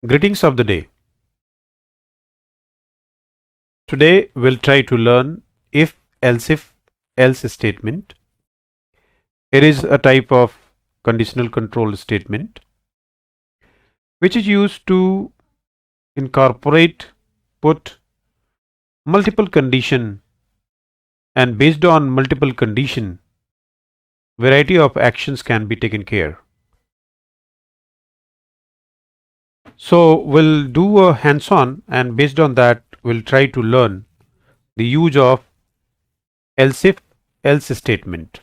Greetings of the day. Today we'll try to learn if-elseif-else statement. It is a type of conditional control statement which is used to incorporate, put multiple condition, and based on multiple condition, variety of actions can be taken care. So we'll do a hands-on, and based on that we'll try to learn the use of else-if-else statement.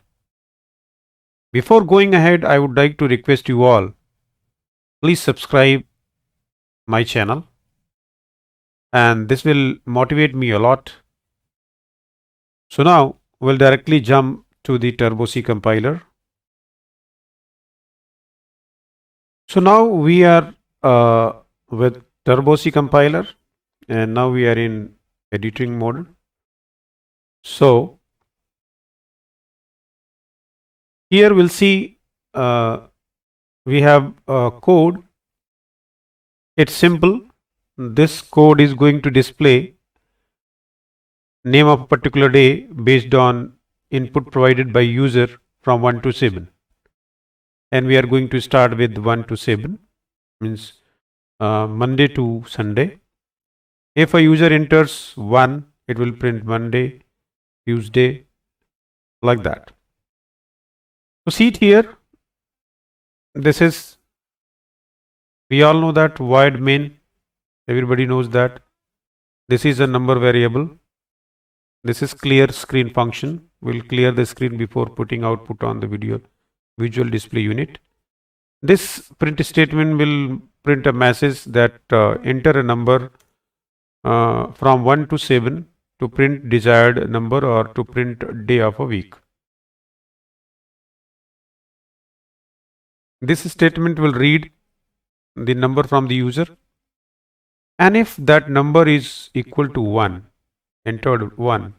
Before going ahead, I would like to request you all, please subscribe my channel, and this will motivate me a lot. So now we'll directly jump to the Turbo C compiler. So now we are with Turbo C compiler, and now we are in editing mode. So here we'll see we have a code. It's simple. This code is going to display name of a particular day based on input provided by user from 1 to 7, and we are going to start with 1 to 7, means Monday to Sunday. If a user enters 1, it will print Monday, Tuesday, like that. So see it here, this is, we all know that void main, everybody knows that. This is a number variable. This is clear screen function. We'll clear the screen before putting output on the visual display unit. This print statement will print a message that enter a number from 1 to 7 to print desired number or to print day of a week. This statement will read the number from the user, and if that number is equal to 1, entered 1,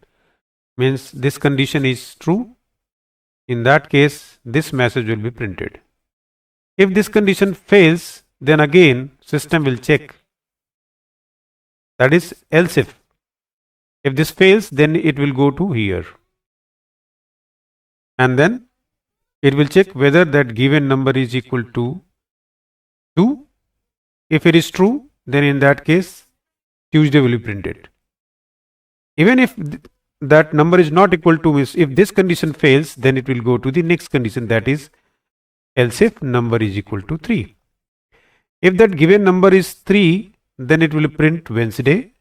means this condition is true. In that case, this message will be printed. If this condition fails, then again system will check, that is else if. If this fails, then it will go to here, and then it will check whether that given number is equal to 2. If it is true, then in that case Tuesday will be printed. Even if that number is not equal to, if this condition fails, then it will go to the next condition, that is else if number is equal to 3. If that given number is 3, then it will print Wednesday.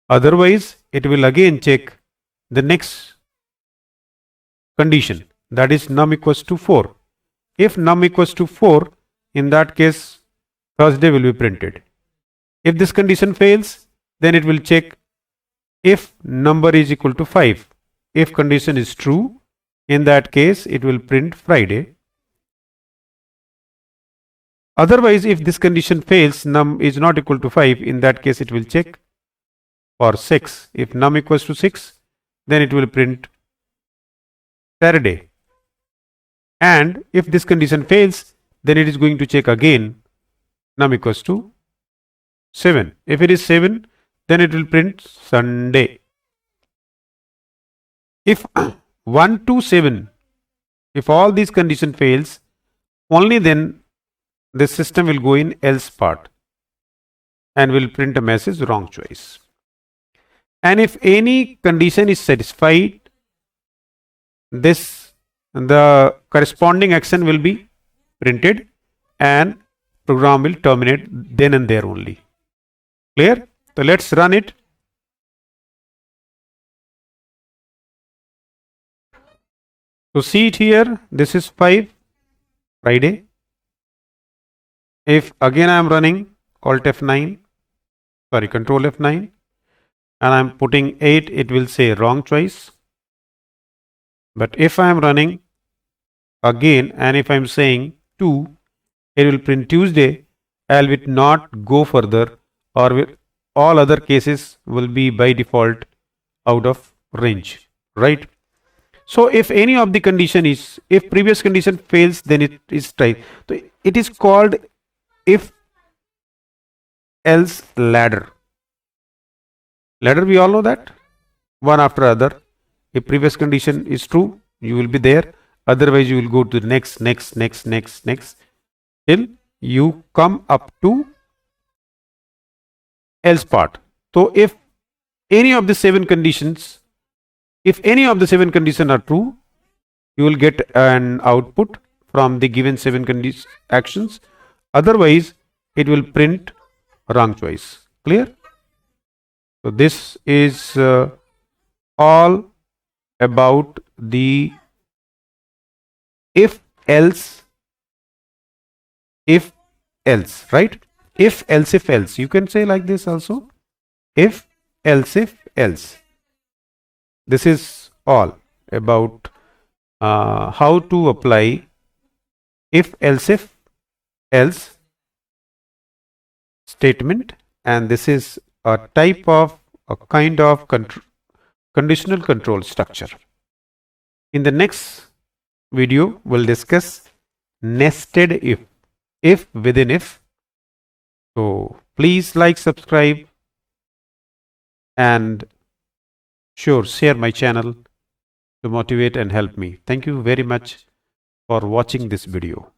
Otherwise it will again check the next condition, that is num equals to 4. If num equals to 4, in that case Thursday will be printed. If this condition fails, then it will check if number is equal to 5. If condition is true, in that case it will print Friday. Otherwise, if this condition fails, num is not equal to 5, in that case it will check for 6. If num equals to 6, then it will print Saturday. And if this condition fails, then it is going to check again num equals to 7. If it is 7, then it will print Sunday. If 1 to 7, if all these condition fails, only then the system will go in else part and will print a message wrong choice. And if any condition is satisfied, the corresponding action will be printed and program will terminate then and there only. Clear? So let's run it. So see it here, this is 5, Friday. If again I am running Control F9, and I am putting 8, it will say wrong choice. But if I am running again and if I am saying 2, it will print Tuesday, and will not go further, or all other cases will be by default out of range, right? So if any of the condition is, if previous condition fails, then it is tried. So it is called if else ladder. Ladder, we all know that, one after other. If previous condition is true, you will be there. Otherwise, you will go to the next, till you come up to else part. So if any of the 7 conditions, if any of the 7 conditions are true, you will get an output from the given 7 actions. Otherwise, it will print wrong choice. Clear? So this is all about the if else, if else, right? If else, if else. You can say like this also. If else, if else. This is all about how to apply if else, if else statement, and this is a type of a kind of conditional control structure. In the next video, we'll discuss nested if within if. So please like, subscribe, and sure, share my channel to motivate and help me. Thank you very much for watching this video.